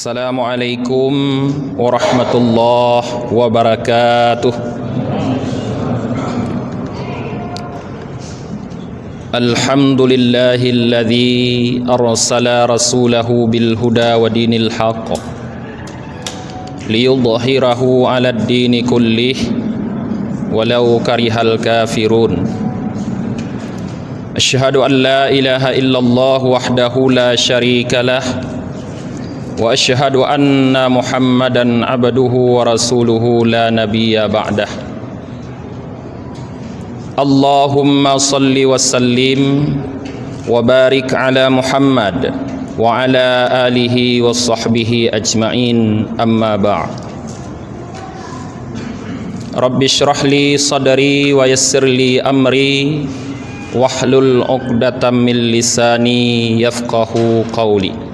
Assalamualaikum warahmatullahi wabarakatuh. Alhamdulillahilladzi arsala rasulahu bil huda wa dinil haqq liyudhhirahu 'alad dini kullih walau karihal kafirun. Asyhadu an la ilaha illallah wahdahu la syarikalah wa asyhadu anna Muhammadan abduhu wa rasuluhu la nabiyya ba'dah. Allahumma salli wa sallim wa barik ala Muhammad wa ala alihi wa sahbihi ajma'in, amma ba'd. Rabbi shrah li sadri wa yassir li amri wahlul 'uqdatam min lisani yafqahu qawli.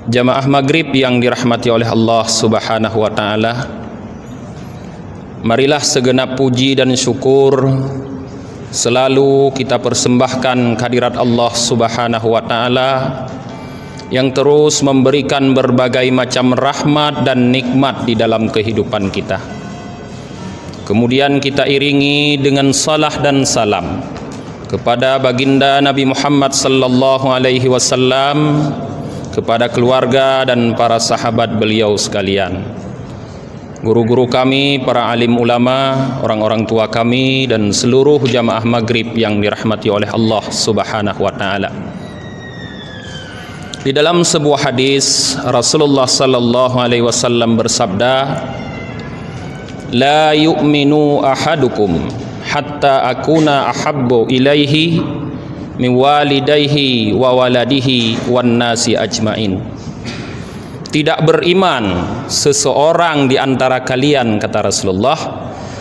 Jamaah maghrib yang dirahmati oleh Allah Subhanahu wa ta'ala, marilah segenap puji dan syukur selalu kita persembahkan kehadirat Allah Subhanahu wa ta'ala yang terus memberikan berbagai macam rahmat dan nikmat di dalam kehidupan kita. Kemudian kita iringi dengan salah dan salam kepada baginda Nabi Muhammad sallallahu alaihi wasallam, kepada keluarga dan para sahabat beliau sekalian, guru-guru kami, para alim ulama, orang-orang tua kami, dan seluruh jamaah maghrib yang dirahmati oleh Allah Subhanahu wa ta'ala. Di dalam sebuah hadis Rasulullah sallallahu alaihi wasallam bersabda, la yu'minu ahadukum hatta akuna ahabbu ilaihi min walidayhi wa waladihi wan nasi ajmain. Tidak beriman seseorang di antara kalian, kata Rasulullah,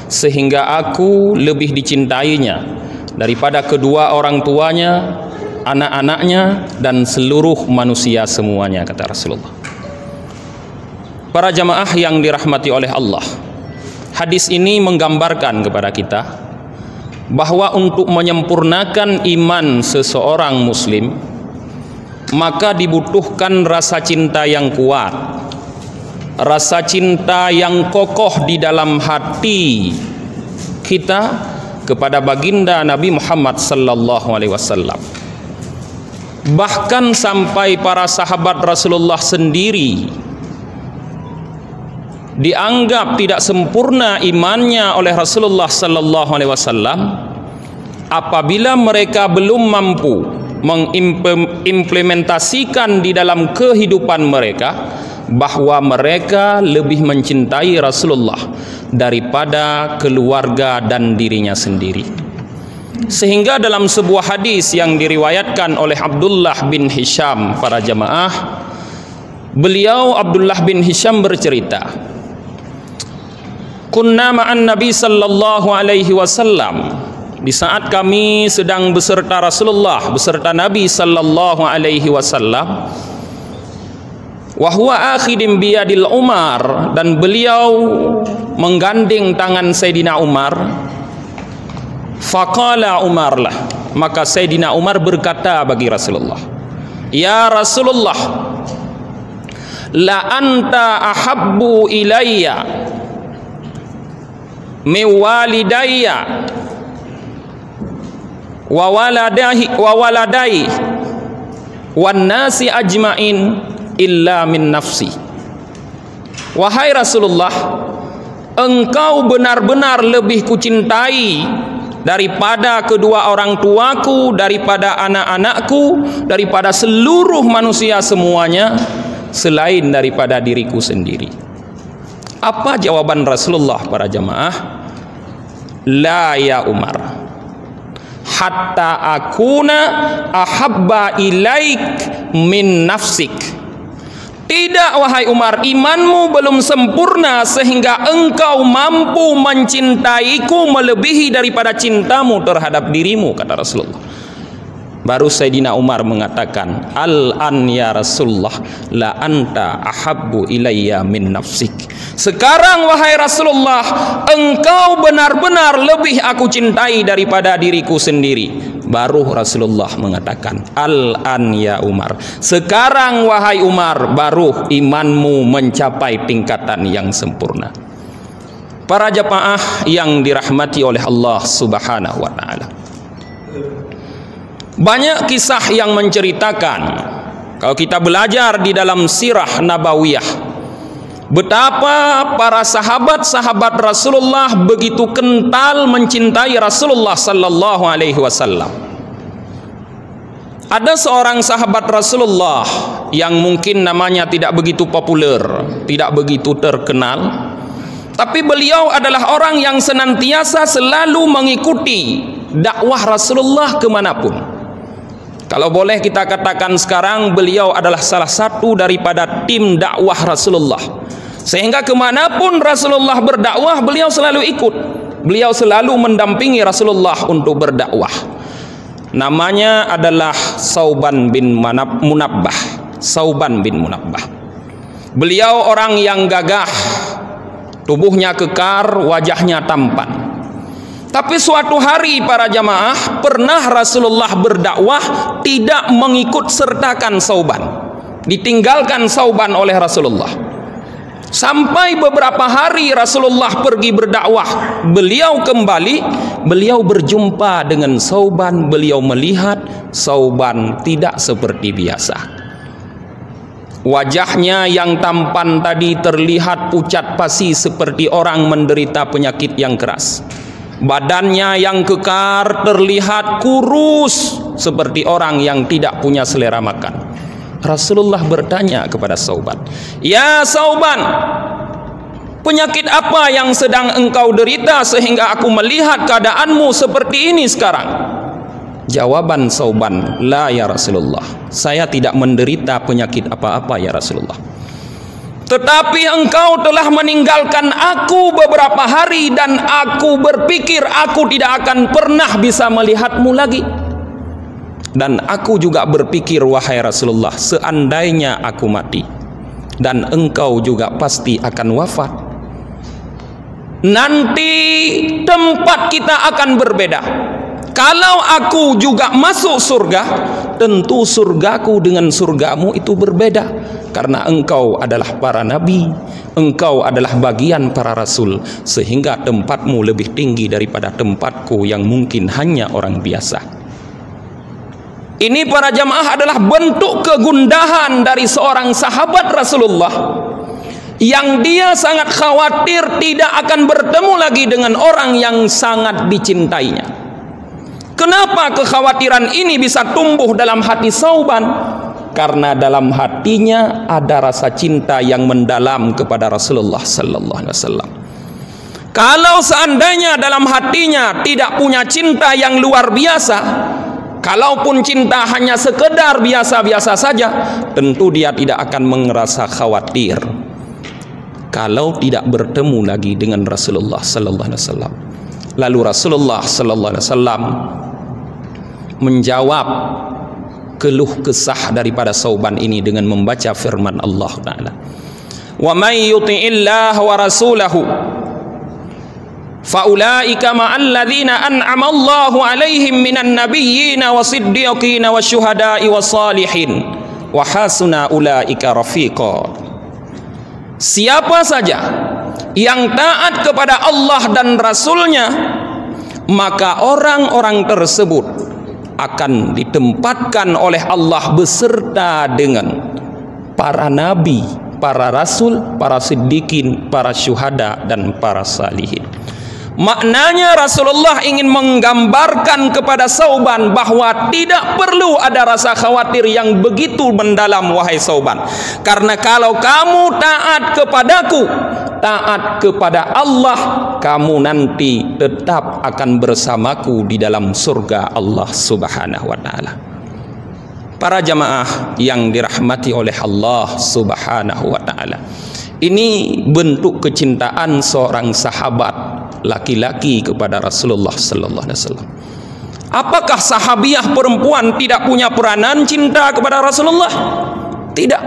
sehingga aku lebih dicintainya daripada kedua orang tuanya, anak-anaknya, dan seluruh manusia semuanya, kata Rasulullah. Para jamaah yang dirahmati oleh Allah, hadis ini menggambarkan kepada kita bahwa untuk menyempurnakan iman seseorang muslim, maka dibutuhkan rasa cinta yang kuat, rasa cinta yang kokoh di dalam hati kita kepada baginda Nabi Muhammad sallallahu alaihi wasallam. Bahkan sampai para sahabat Rasulullah sendiri dianggap tidak sempurna imannya oleh Rasulullah sallallahu alaihi wasallam apabila mereka belum mampu mengimplementasikan di dalam kehidupan mereka bahwa mereka lebih mencintai Rasulullah daripada keluarga dan dirinya sendiri. Sehingga dalam sebuah hadis yang diriwayatkan oleh Abdullah bin Hisham, para jamaah, beliau Abdullah bin Hisham bercerita, kunna ma'an Nabi sallallahu alaihi wasallam, di saat kami sedang beserta Rasulullah, beserta Nabi sallallahu alaihi wasallam, wa huwa akhidim biyadil Umar, dan beliau menggandeng tangan Sayyidina Umar. Faqala Umar lah, maka Sayyidina Umar berkata bagi Rasulullah, ya Rasulullah, la anta ahabbu ilayya min walidayya wa waladai wan nasi ajmain illa min nafsi. Wahai Rasulullah, engkau benar-benar lebih kucintai daripada kedua orang tuaku, daripada anak-anakku, daripada seluruh manusia semuanya selain daripada diriku sendiri. Apa jawaban Rasulullah, para jamaah? La ya Umar, hatta akuna ahabba ilaik min nafsik. Tidak wahai Umar, imanmu belum sempurna sehingga engkau mampu mencintaiku melebihi daripada cintamu terhadap dirimu, kata Rasulullah. Baru Sayyidina Umar mengatakan, al-an ya Rasulullah, la anta ahabbu ilayya min nafsik. Sekarang wahai Rasulullah, engkau benar-benar lebih aku cintai daripada diriku sendiri. baru Rasulullah mengatakan, "Al-an ya Umar." Sekarang wahai Umar, baru imanmu mencapai tingkatan yang sempurna. Para jamaah yang dirahmati oleh Allah Subhanahu wa taala. Banyak kisah yang menceritakan, kalau kita belajar di dalam sirah nabawiyah, betapa para sahabat-sahabat Rasulullah begitu kental mencintai Rasulullah sallallahu alaihi wasallam. Ada seorang sahabat Rasulullah yang mungkin namanya tidak begitu populer, tidak begitu terkenal, tapi beliau adalah orang yang senantiasa selalu mengikuti dakwah Rasulullah kemanapun. Kalau boleh kita katakan sekarang, beliau adalah salah satu daripada tim dakwah Rasulullah. Sehingga kemanapun Rasulullah berdakwah, beliau selalu ikut. Beliau selalu mendampingi Rasulullah untuk berdakwah. Namanya adalah Sauban bin Munabbah. Sauban bin Munabbah. Beliau orang yang gagah, tubuhnya kekar, wajahnya tampan. Tapi suatu hari para jamaah, pernah Rasulullah berdakwah tidak mengikut sertakan Sauban. Ditinggalkan Sauban oleh Rasulullah. Sampai beberapa hari Rasulullah pergi berdakwah, beliau kembali, beliau berjumpa dengan Sauban, beliau melihat Sauban tidak seperti biasa. Wajahnya yang tampan tadi terlihat pucat pasi seperti orang menderita penyakit yang keras. Badannya yang kekar terlihat kurus seperti orang yang tidak punya selera makan. Rasulullah bertanya kepada Sauban, "Ya Sauban, penyakit apa yang sedang engkau derita sehingga aku melihat keadaanmu seperti ini sekarang?" Jawaban Sauban, "La ya Rasulullah, saya tidak menderita penyakit apa-apa ya Rasulullah. Tetapi engkau telah meninggalkan aku beberapa hari dan aku berpikir aku tidak akan pernah bisa melihatmu lagi. Dan aku juga berpikir wahai Rasulullah, seandainya aku mati dan engkau juga pasti akan wafat, nanti tempat kita akan berbeda. Kalau aku juga masuk surga, tentu surgaku dengan surgamu itu berbeda. Karena engkau adalah para nabi, engkau adalah bagian para rasul, sehingga tempatmu lebih tinggi daripada tempatku yang mungkin hanya orang biasa." Ini para jamaah adalah bentuk kegundahan dari seorang sahabat Rasulullah yang dia sangat khawatir tidak akan bertemu lagi dengan orang yang sangat dicintainya. Kenapa kekhawatiran ini bisa tumbuh dalam hati Sauban? Karena dalam hatinya ada rasa cinta yang mendalam kepada Rasulullah sallallahu alaihi wasallam. Kalau seandainya dalam hatinya tidak punya cinta yang luar biasa, kalaupun cinta hanya sekedar biasa-biasa saja, tentu dia tidak akan merasa khawatir kalau tidak bertemu lagi dengan Rasulullah sallallahu alaihi wasallam. Lalu Rasulullah sallallahu alaihi wasallam menjawab keluh kesah daripada Sauban ini dengan membaca firman Allah Ta'ala, "Wa may yuti'illah wa rasulahu fa ulaika ma'al ladzina an'ama Allahu 'alaihim minan nabiyyin wa siddiqin wa syuhada'i wa salihin wa hasuna ulaika rafiqa." Siapa saja yang taat kepada Allah dan Rasulnya, maka orang-orang tersebut akan ditempatkan oleh Allah beserta dengan para nabi, para rasul, para siddiqin, para syuhada dan para salihin. Maknanya Rasulullah ingin menggambarkan kepada Sauban bahwa tidak perlu ada rasa khawatir yang begitu mendalam wahai Sauban. Karena kalau kamu taat kepadaku, taat kepada Allah, kamu nanti tetap akan bersamaku di dalam surga Allah Subhanahu wa taala. Para jamaah yang dirahmati oleh Allah Subhanahu wa taala, ini bentuk kecintaan seorang sahabat laki-laki kepada Rasulullah sallallahu alaihi wasallam. Apakah sahabiah perempuan tidak punya peranan cinta kepada Rasulullah? Tidak.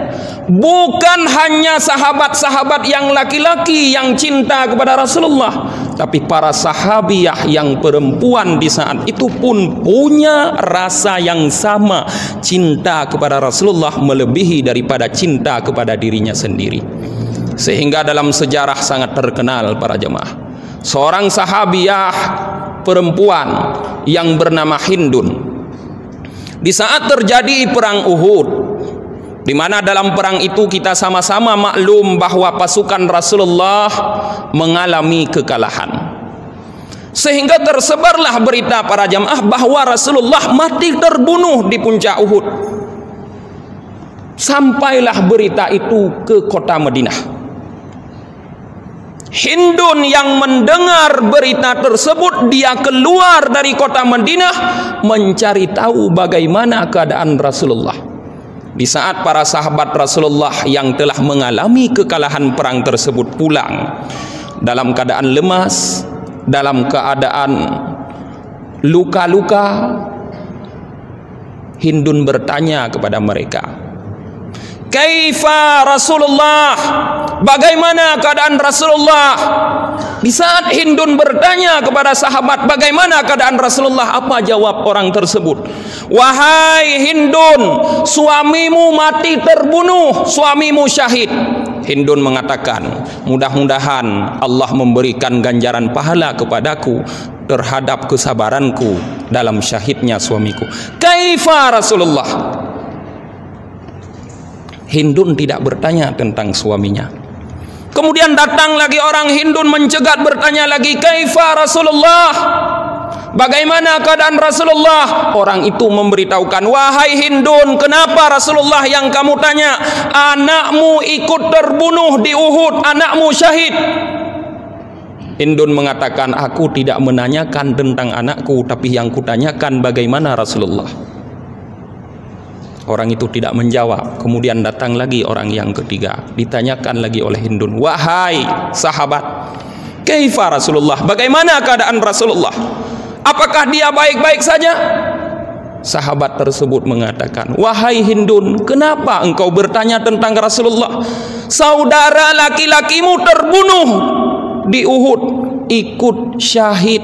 Bukan hanya sahabat-sahabat yang laki-laki yang cinta kepada Rasulullah, tapi para sahabiah yang perempuan di saat itu pun punya rasa yang sama, cinta kepada Rasulullah melebihi daripada cinta kepada dirinya sendiri. Sehingga dalam sejarah sangat terkenal para jemaah, seorang sahabiah perempuan yang bernama Hindun, di saat terjadi perang Uhud, di mana dalam perang itu kita sama-sama maklum bahwa pasukan Rasulullah mengalami kekalahan, sehingga tersebarlah berita para jamaah bahwa Rasulullah mati terbunuh di puncak Uhud. Sampailah berita itu ke kota Madinah. Hindun yang mendengar berita tersebut, dia keluar dari kota Madinah mencari tahu bagaimana keadaan Rasulullah. Di saat para sahabat Rasulullah yang telah mengalami kekalahan perang tersebut pulang dalam keadaan lemas, dalam keadaan luka-luka, Hindun bertanya kepada mereka, "Kaifa Rasulullah?" Bagaimana keadaan Rasulullah? Di saat Hindun bertanya kepada sahabat bagaimana keadaan Rasulullah, apa jawab orang tersebut? "Wahai Hindun, suamimu mati terbunuh, suamimu syahid." Hindun mengatakan, "Mudah-mudahan Allah memberikan ganjaran pahala kepadaku terhadap kesabaranku dalam syahidnya suamiku." Kaifa Rasulullah? Hindun tidak bertanya tentang suaminya. Kemudian datang lagi orang Hindun mencegat bertanya lagi, "Kaifa Rasulullah?" Bagaimana keadaan Rasulullah? Orang itu memberitahukan, "Wahai Hindun, kenapa Rasulullah yang kamu tanya? Anakmu ikut terbunuh di Uhud, anakmu syahid." Hindun mengatakan, "Aku tidak menanyakan tentang anakku, tapi yang kutanyakan bagaimana Rasulullah." Orang itu tidak menjawab. Kemudian datang lagi orang yang ketiga, ditanyakan lagi oleh Hindun, "Wahai sahabat, kaifa Rasulullah? Bagaimana keadaan Rasulullah? Apakah dia baik-baik saja?" Sahabat tersebut mengatakan, "Wahai Hindun, kenapa engkau bertanya tentang Rasulullah? Saudara laki-lakimu terbunuh di Uhud, ikut syahid."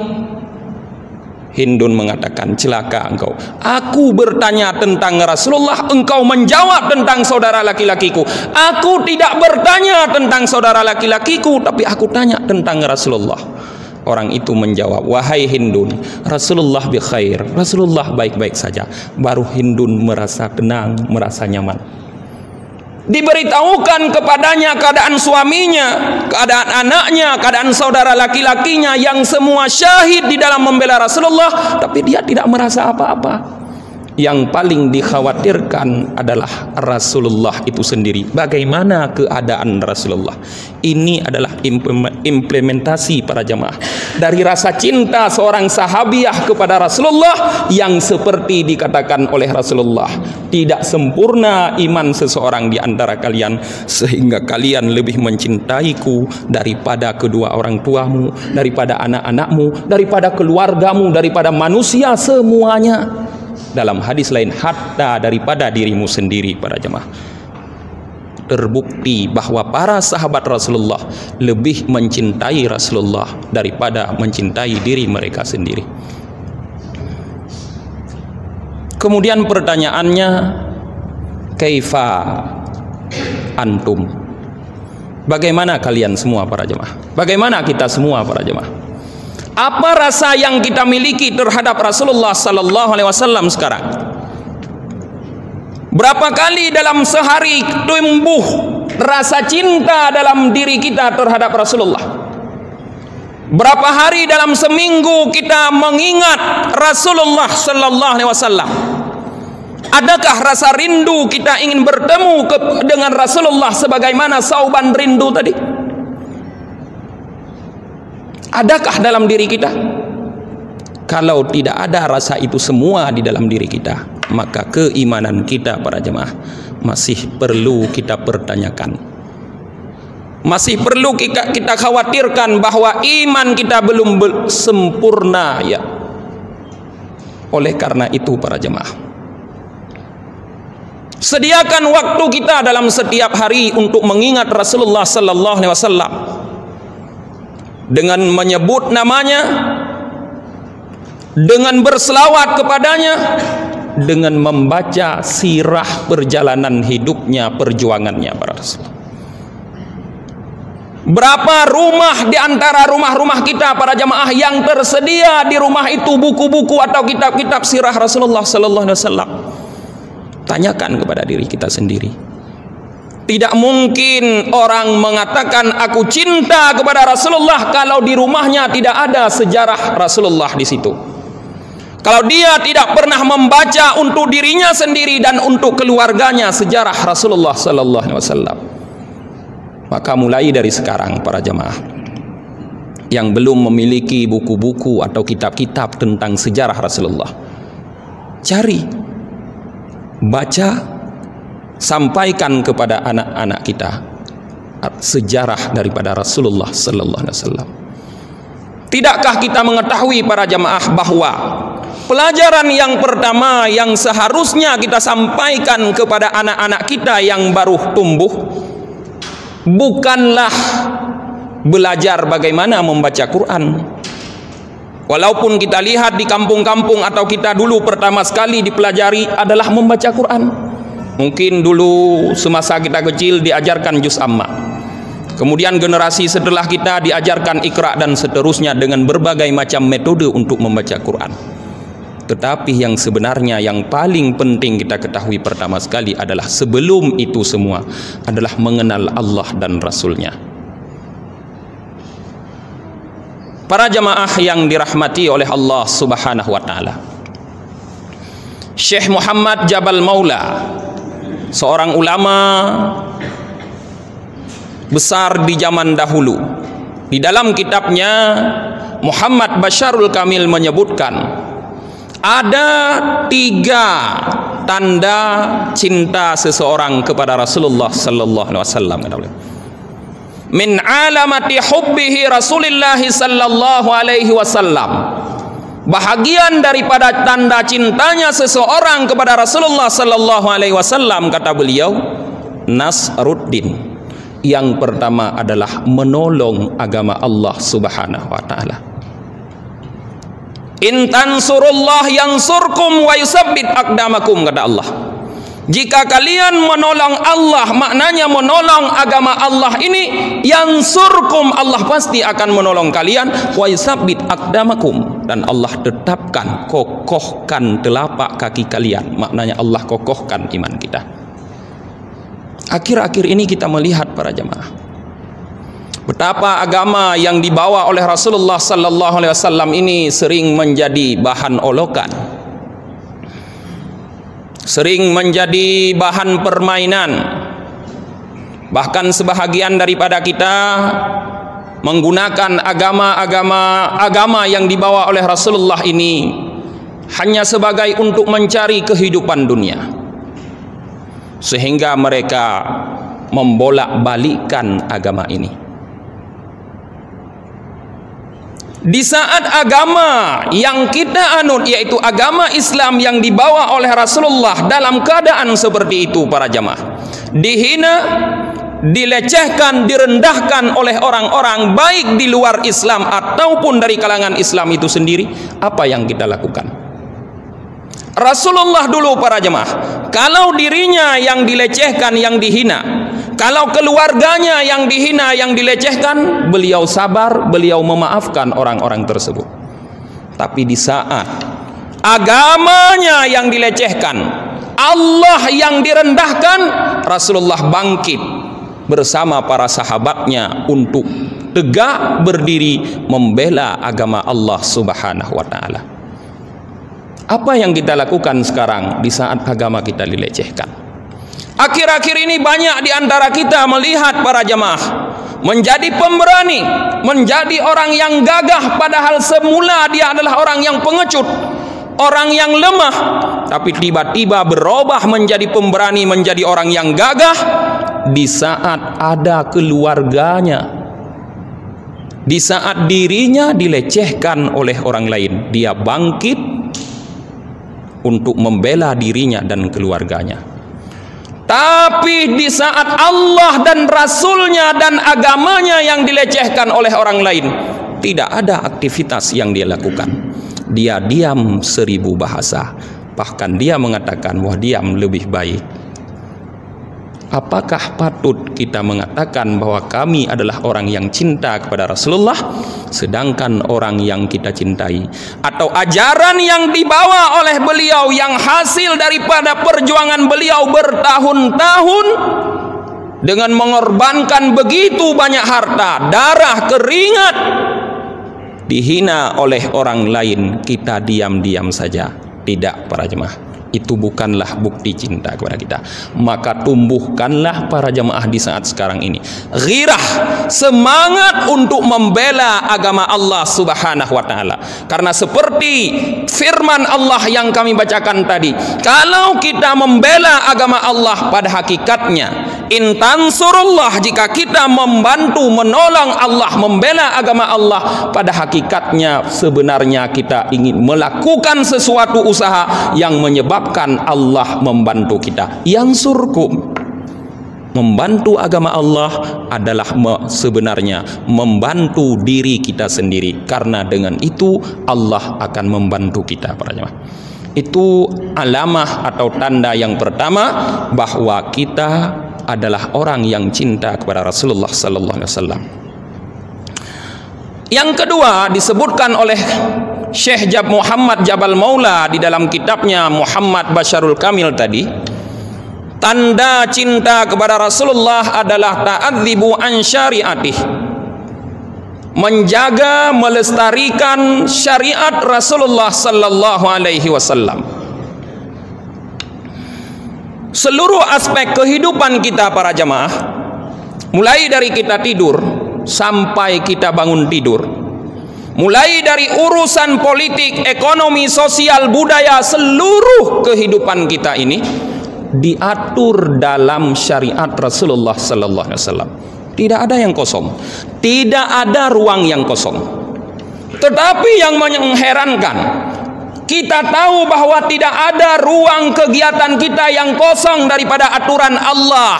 Hindun mengatakan, "Celaka engkau. Aku bertanya tentang Rasulullah, engkau menjawab tentang saudara laki-lakiku. Aku tidak bertanya tentang saudara laki-lakiku, tapi aku tanya tentang Rasulullah." Orang itu menjawab, "Wahai Hindun, Rasulullah bi khair. Rasulullah baik-baik saja." Baru Hindun merasa tenang, merasa nyaman. Diberitahukan kepadanya keadaan suaminya, keadaan anaknya, keadaan saudara laki-lakinya yang semua syahid di dalam membela Rasulullah, tapi dia tidak merasa apa-apa. Yang paling dikhawatirkan adalah Rasulullah itu sendiri. Bagaimana keadaan Rasulullah? Ini adalah implementasi para jamaah dari rasa cinta seorang sahabiah kepada Rasulullah yang seperti dikatakan oleh Rasulullah, "Tidak sempurna iman seseorang di antara kalian sehingga kalian lebih mencintaiku daripada kedua orang tuamu, daripada anak-anakmu, daripada keluargamu, daripada manusia semuanya." Dalam hadis lain, hatta daripada dirimu sendiri para jemaah. Terbukti bahwa para sahabat Rasulullah lebih mencintai Rasulullah daripada mencintai diri mereka sendiri. Kemudian pertanyaannya, kaifa antum? Bagaimana kalian semua para jemaah? Bagaimana kita semua para jemaah? Apa rasa yang kita miliki terhadap Rasulullah sallallahu alaihi wasallam sekarang? Berapa kali dalam sehari tumbuh rasa cinta dalam diri kita terhadap Rasulullah? Berapa hari dalam seminggu kita mengingat Rasulullah sallallahu alaihi wasallam? Adakah rasa rindu kita ingin bertemu dengan Rasulullah sebagaimana Sauban rindu tadi? Adakah dalam diri kita? Kalau tidak ada rasa itu semua di dalam diri kita, maka keimanan kita para jemaah masih perlu kita pertanyakan. Masih perlu kita khawatirkan bahwa iman kita belum sempurna ya. Oleh karena itu para jemaah, Sediakan waktu kita dalam setiap hari untuk mengingat Rasulullah sallallahu alaihi wasallam dengan menyebut namanya, dengan berselawat kepadanya, dengan membaca sirah perjalanan hidupnya, perjuangannya para Rasul. Berapa rumah di antara rumah-rumah kita para jamaah yang tersedia di rumah itu buku-buku atau kitab-kitab sirah Rasulullah sallallahu alaihi wasallam? Tanyakan kepada diri kita sendiri. Tidak mungkin orang mengatakan aku cinta kepada Rasulullah kalau di rumahnya tidak ada sejarah Rasulullah di situ. Kalau dia tidak pernah membaca untuk dirinya sendiri dan untuk keluarganya sejarah Rasulullah sallallahu alaihi wasallam. Maka mulai dari sekarang para jamaah yang belum memiliki buku-buku atau kitab-kitab tentang sejarah Rasulullah, cari, baca, sampaikan kepada anak-anak kita sejarah daripada Rasulullah sallallahu alaihi wasallam. Tidakkah kita mengetahui para jamaah bahwa pelajaran yang pertama yang seharusnya kita sampaikan kepada anak-anak kita yang baru tumbuh bukanlah belajar bagaimana membaca Quran. Walaupun kita lihat di kampung-kampung atau kita dulu pertama sekali dipelajari adalah membaca Quran. Mungkin dulu semasa kita kecil diajarkan juz amma. Kemudian generasi setelah kita diajarkan Iqra dan seterusnya dengan berbagai macam metode untuk membaca Quran. Tetapi yang sebenarnya yang paling penting kita ketahui pertama sekali adalah sebelum itu semua adalah mengenal Allah dan Rasulnya. Para jamaah yang dirahmati oleh Allah Subhanahu wa taala, Syekh Muhammad Jabal Maula, seorang ulama besar di zaman dahulu, di dalam kitabnya Muhammad Basyarul Kamil menyebutkan ada 3 tanda cinta seseorang kepada Rasulullah sallallahu alaihi wasallam. Min alamati hubbihi Rasulillah sallallahu alaihi wasallam. Bahagian daripada tanda cintanya seseorang kepada Rasulullah sallallahu alaihi wasallam, kata beliau, Nasruddin. Yang pertama adalah menolong agama Allah Subhanahu wa taala. In tansurullah yansurkum wa yusabbit aqdamakum, kata Allah. Jika kalian menolong Allah, maknanya menolong agama Allah ini, yansurkum, Allah pasti akan menolong kalian, wa yusabbit aqdamakum, dan Allah tetapkan, kokohkan telapak kaki kalian, maknanya Allah kokohkan iman kita. Akhir-akhir ini kita melihat para jamaah betapa agama yang dibawa oleh Rasulullah sallallahu alaihi wasallam ini sering menjadi bahan olokan, sering menjadi bahan permainan. Bahkan sebahagian daripada kita menggunakan agama yang dibawa oleh Rasulullah ini hanya sebagai untuk mencari kehidupan dunia, sehingga mereka membolak-balikkan agama ini. Di saat agama yang kita anut, yaitu agama Islam yang dibawa oleh Rasulullah, dalam keadaan seperti itu para jamaah, dihina, dilecehkan, direndahkan oleh orang-orang baik di luar Islam ataupun dari kalangan Islam itu sendiri, apa yang kita lakukan? Rasulullah dulu para jemaah, kalau dirinya yang dilecehkan, yang dihina, kalau keluarganya yang dihina, yang dilecehkan, beliau sabar, beliau memaafkan orang-orang tersebut. Tapi di saat agamanya yang dilecehkan, Allah yang direndahkan, Rasulullah bangkit bersama para sahabatnya untuk tegak berdiri membela agama Allah Subhanahu wa taala. Apa yang kita lakukan sekarang di saat agama kita dilecehkan? Akhir-akhir ini banyak di antara kita melihat para jamaah menjadi pemberani, menjadi orang yang gagah, padahal semula dia adalah orang yang pengecut, orang yang lemah, tapi tiba-tiba berubah menjadi pemberani, menjadi orang yang gagah di saat ada keluarganya, di saat dirinya dilecehkan oleh orang lain. Dia bangkit untuk membela dirinya dan keluarganya. Tapi di saat Allah dan Rasulnya dan agamanya yang dilecehkan oleh orang lain, tidak ada aktivitas yang dia lakukan. Dia diam 1000 bahasa. Bahkan dia mengatakan bahwa diam lebih baik. Apakah patut kita mengatakan bahwa kami adalah orang yang cinta kepada Rasulullah, sedangkan orang yang kita cintai atau ajaran yang dibawa oleh beliau yang hasil daripada perjuangan beliau bertahun-tahun dengan mengorbankan begitu banyak harta, darah, keringat, dihina oleh orang lain, kita diam-diam saja? Tidak, para jemaah. Itu bukanlah bukti cinta kepada kita. Maka tumbuhkanlah para jemaah di saat sekarang ini ghirah, semangat untuk membela agama Allah Subhanahu wa taala. Karena seperti firman Allah yang kami bacakan tadi, kalau kita membela agama Allah, pada hakikatnya in tansurullah, jika kita membantu menolong Allah, membela agama Allah, pada hakikatnya sebenarnya kita ingin melakukan sesuatu usaha yang menyebabkan Allah membantu kita. Yang surkum, membantu agama Allah adalah sebenarnya membantu diri kita sendiri, karena dengan itu Allah akan membantu kita, para jemaah. Itu alamah atau tanda yang pertama bahwa kita adalah orang yang cinta kepada Rasulullah sallallahu alaihi wasallam. Yang kedua disebutkan oleh Syekh Muhammad Jabal Maula di dalam kitabnya Muhammad Basyarul Kamil tadi, tanda cinta kepada Rasulullah adalah ta'adzibu an syariatih, menjaga, melestarikan syariat Rasulullah sallallahu alaihi wasallam. Seluruh aspek kehidupan kita, para jemaah, mulai dari kita tidur sampai kita bangun tidur, mulai dari urusan politik, ekonomi, sosial, budaya, seluruh kehidupan kita ini diatur dalam syariat Rasulullah sallallahu alaihi wasallam. Tidak ada yang kosong, tidak ada ruang yang kosong. Tetapi yang mengherankan, kita tahu bahwa tidak ada ruang kegiatan kita yang kosong daripada aturan Allah,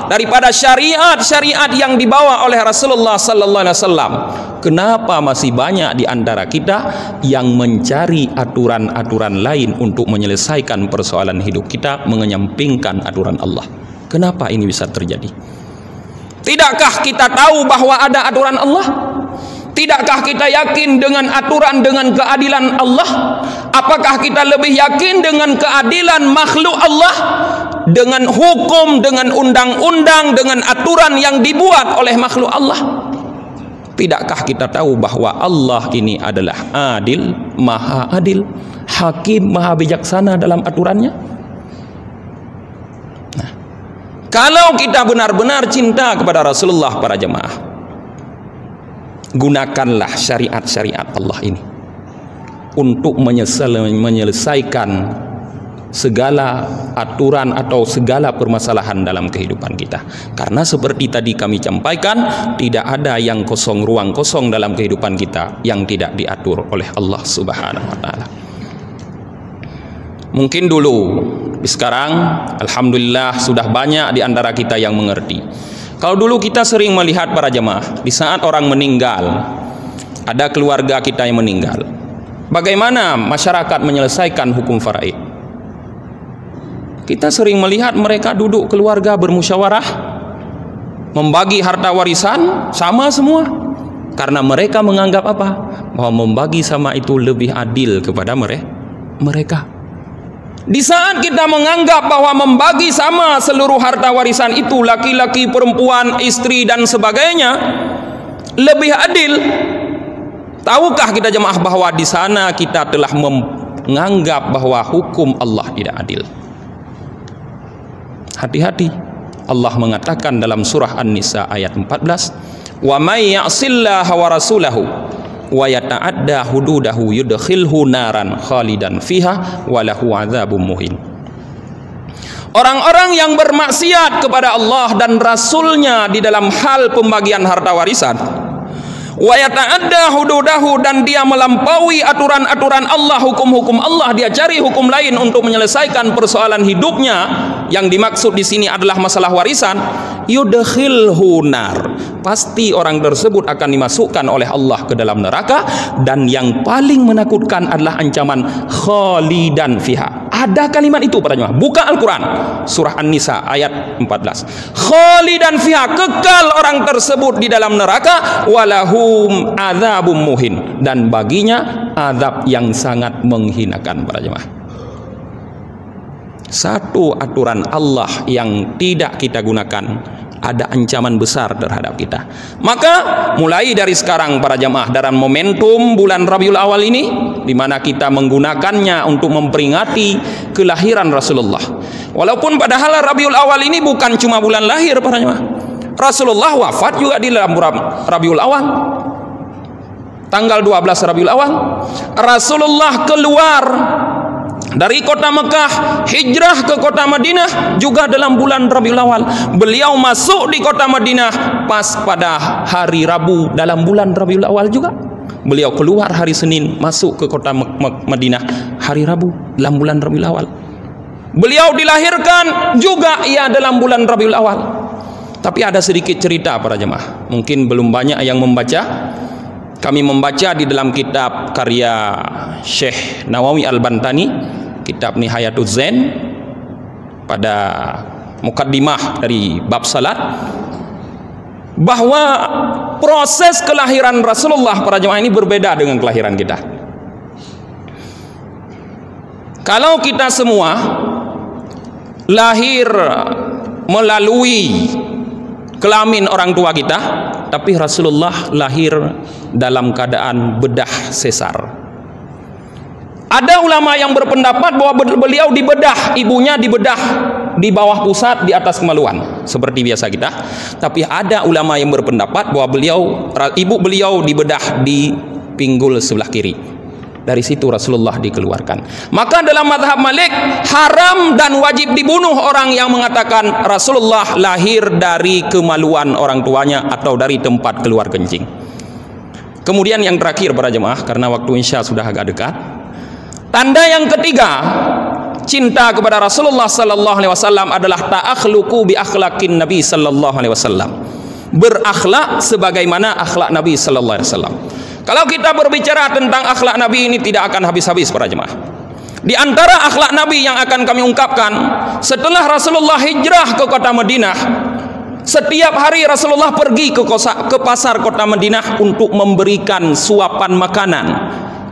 daripada syariat-syariat yang dibawa oleh Rasulullah sallallahu alaihi wasallam. Kenapa masih banyak di antara kita yang mencari aturan-aturan lain untuk menyelesaikan persoalan hidup kita, mengenyampingkan aturan Allah? Kenapa ini bisa terjadi? Tidakkah kita tahu bahwa ada aturan Allah? Tidakkah kita yakin dengan aturan, dengan keadilan Allah? Apakah kita lebih yakin dengan keadilan makhluk Allah, dengan hukum, dengan undang-undang, dengan aturan yang dibuat oleh makhluk Allah? Tidakkah kita tahu bahwa Allah ini adalah adil, maha adil, hakim, maha bijaksana dalam aturannya? Nah, kalau kita benar-benar cinta kepada Rasulullah, para jemaah, gunakanlah syariat-syariat Allah ini untuk menyelesaikan segala aturan atau segala permasalahan dalam kehidupan kita. Karena seperti tadi kami sampaikan, tidak ada yang kosong, ruang kosong dalam kehidupan kita yang tidak diatur oleh Allah Subhanahu wa taala. Mungkin dulu, tapi sekarang alhamdulillah sudah banyak di antara kita yang mengerti. Kalau dulu kita sering melihat, para jemaah, di saat orang meninggal, ada keluarga kita yang meninggal, bagaimana masyarakat menyelesaikan hukum faraid? Kita sering melihat mereka duduk keluarga bermusyawarah, membagi harta warisan sama semua, karena mereka menganggap apa? Bahwa membagi sama itu lebih adil kepada mereka. Di saat kita menganggap bahwa membagi sama seluruh harta warisan itu, laki-laki, perempuan, istri dan sebagainya, lebih adil, tahukah kita jemaah bahwa di sana kita telah menganggap bahwa hukum Allah tidak adil? Hati-hati. Allah mengatakan dalam surah An-Nisa ayat 14, "Wa may ya'sillaha wa rasulahu wa yata'adda hududahu yudkhilhu naran khalidan fiha wa lahu 'adzabun muhin." Orang-orang yang bermaksiat kepada Allah dan Rasulnya di dalam hal pembagian harta warisan, wa yata'adda hududahu, dan dia melampaui aturan-aturan Allah, hukum-hukum Allah, dia cari hukum lain untuk menyelesaikan persoalan hidupnya, yang dimaksud di sini adalah masalah warisan, yudkhilhu nar, pasti orang tersebut akan dimasukkan oleh Allah ke dalam neraka, dan yang paling menakutkan adalah ancaman khalidan fiha. Ada kalimat itu para jemaah, buka Al-Quran surah An-Nisa ayat 14, khalidan fiha, kekal orang tersebut di dalam neraka, walahum adzabum muhin, dan baginya azab yang sangat menghinakan para jemaah. Satu aturan Allah yang tidak kita gunakan, ada ancaman besar terhadap kita. Maka mulai dari sekarang para jamaah, dalam momentum bulan Rabiul Awal ini, di mana kita menggunakannya untuk memperingati kelahiran Rasulullah. Walaupun padahal Rabiul Awal ini bukan cuma bulan lahir para jamaah, Rasulullah wafat juga di dalam Rabiul Awal. Tanggal 12 Rabiul Awal Rasulullah keluar dari kota Mekah, hijrah ke kota Madinah juga dalam bulan Rabiul Awal. Beliau masuk di kota Madinah pas pada hari Rabu dalam bulan Rabiul Awal juga. Beliau keluar hari Senin, masuk ke kota Madinah hari Rabu dalam bulan Rabiul Awal. Beliau dilahirkan juga dalam bulan Rabiul Awal. Tapi ada sedikit cerita para jemaah, mungkin belum banyak yang membaca. Kami membaca di dalam kitab karya Syekh Nawawi Al-Bantani, kitab Nihayatuz Zain, pada mukaddimah dari bab salat, bahwa proses kelahiran Rasulullah para jemaah ini berbeda dengan kelahiran kita. Kalau kita semua lahir melalui kelamin orang tua kita, tapi Rasulullah lahir dalam keadaan bedah sesar. Ada ulama yang berpendapat bahwa beliau dibedah, ibunya dibedah di bawah pusat, di atas kemaluan, seperti biasa kita. Tapi ada ulama yang berpendapat bahwa ibu beliau dibedah di pinggul sebelah kiri. Dari situ Rasulullah dikeluarkan. Maka dalam mazhab Malik, haram dan wajib dibunuh orang yang mengatakan Rasulullah lahir dari kemaluan orang tuanya atau dari tempat keluar kencing. Kemudian yang terakhir para jemaah, karena waktu Isya sudah agak dekat, tanda yang ketiga cinta kepada Rasulullah sallallahu alaihi wasallam adalah ta'akhluqu bi akhlaqin Nabi sallallahu alaihi wasallam. Berakhlak sebagaimana akhlak Nabi sallallahu alaihi wasallam. Kalau kita berbicara tentang akhlak Nabi ini tidak akan habis-habis para jemaah. Di antara akhlak Nabi yang akan kami ungkapkan, setelah Rasulullah hijrah ke kota Madinah, setiap hari Rasulullah pergi ke pasar kota Madinah untuk memberikan suapan makanan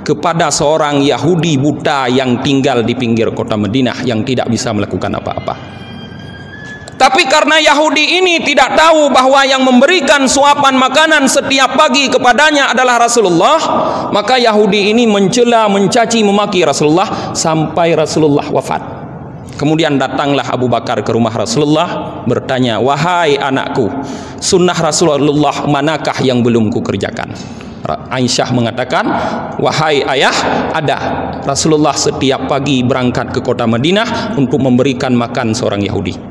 kepada seorang Yahudi buta yang tinggal di pinggir kota Madinah, yang tidak bisa melakukan apa-apa. Tapi karena Yahudi ini tidak tahu bahwa yang memberikan suapan makanan setiap pagi kepadanya adalah Rasulullah, maka Yahudi ini mencela, mencaci, memaki Rasulullah sampai Rasulullah wafat. Kemudian datanglah Abu Bakar ke rumah Rasulullah, bertanya, "Wahai anakku, sunnah Rasulullah manakah yang belum kukerjakan?" Aisyah mengatakan, "Wahai ayah, ada. Rasulullah setiap pagi berangkat ke kota Madinah untuk memberikan makan seorang Yahudi."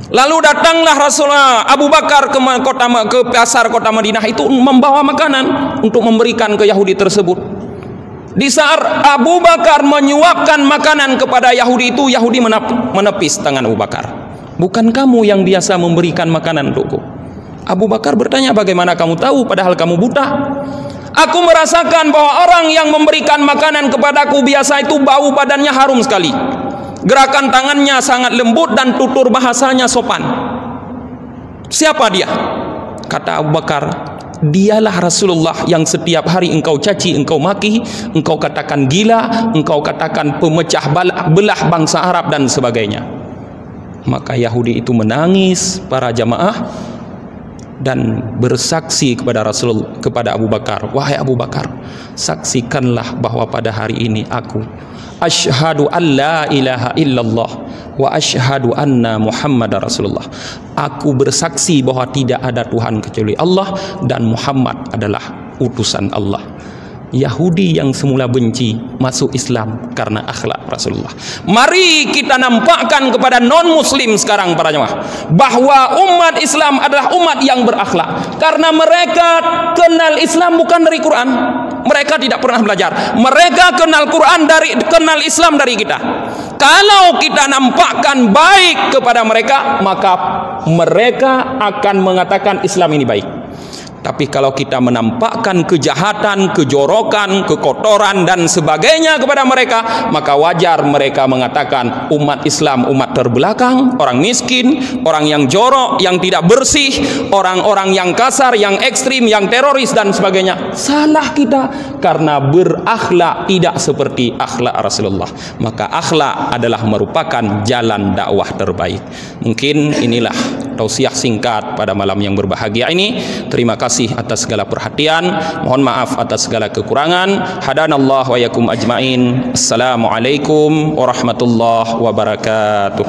Lalu datanglah Rasulullah Abu Bakar ke pasar kota Madinah itu membawa makanan untuk memberikan ke Yahudi tersebut. Di saat Abu Bakar menyuapkan makanan kepada Yahudi itu, Yahudi menepis tangan Abu Bakar. "Bukan kamu yang biasa memberikan makanan untukku." Abu Bakar bertanya, "Bagaimana kamu tahu padahal kamu buta?" "Aku merasakan bahwa orang yang memberikan makanan kepadaku biasa itu bau badannya harum sekali. Gerakan tangannya sangat lembut dan tutur bahasanya sopan." "Siapa dia?" Kata Abu Bakar, "Dialah Rasulullah yang setiap hari engkau caci, engkau maki, engkau katakan gila, engkau katakan pemecah belah bangsa Arab dan sebagainya." Maka Yahudi itu menangis para jamaah dan bersaksi kepada kepada Abu Bakar, "Wahai Abu Bakar, saksikanlah bahwa pada hari ini aku asyhadu an la ilaha illallah wa asyhadu anna Muhammadar Rasulullah. Aku bersaksi bahwa tidak ada Tuhan kecuali Allah dan Muhammad adalah utusan Allah." Yahudi yang semula benci masuk Islam karena akhlak Rasulullah. Mari kita nampakkan kepada non-muslim sekarang para jemaah bahwa umat Islam adalah umat yang berakhlak, karena mereka kenal Islam bukan dari Quran. Mereka tidak pernah belajar. Mereka kenal kenal Islam dari kita. Kalau kita nampakkan baik kepada mereka, maka mereka akan mengatakan Islam ini baik. Tapi kalau kita menampakkan kejahatan, kejorokan, kekotoran dan sebagainya kepada mereka, maka wajar mereka mengatakan umat Islam umat terbelakang, orang miskin, orang yang jorok, yang tidak bersih, orang-orang yang kasar, yang ekstrim, yang teroris dan sebagainya. Salah kita karena berakhlak tidak seperti akhlak Rasulullah. Maka akhlak adalah merupakan jalan dakwah terbaik. Mungkin inilah tausiah singkat pada malam yang berbahagia ini. Terima kasih atas segala perhatian, mohon maaf atas segala kekurangan. Hadanallah wa yakum ajmain. Assalamualaikum warahmatullahi wabarakatuh.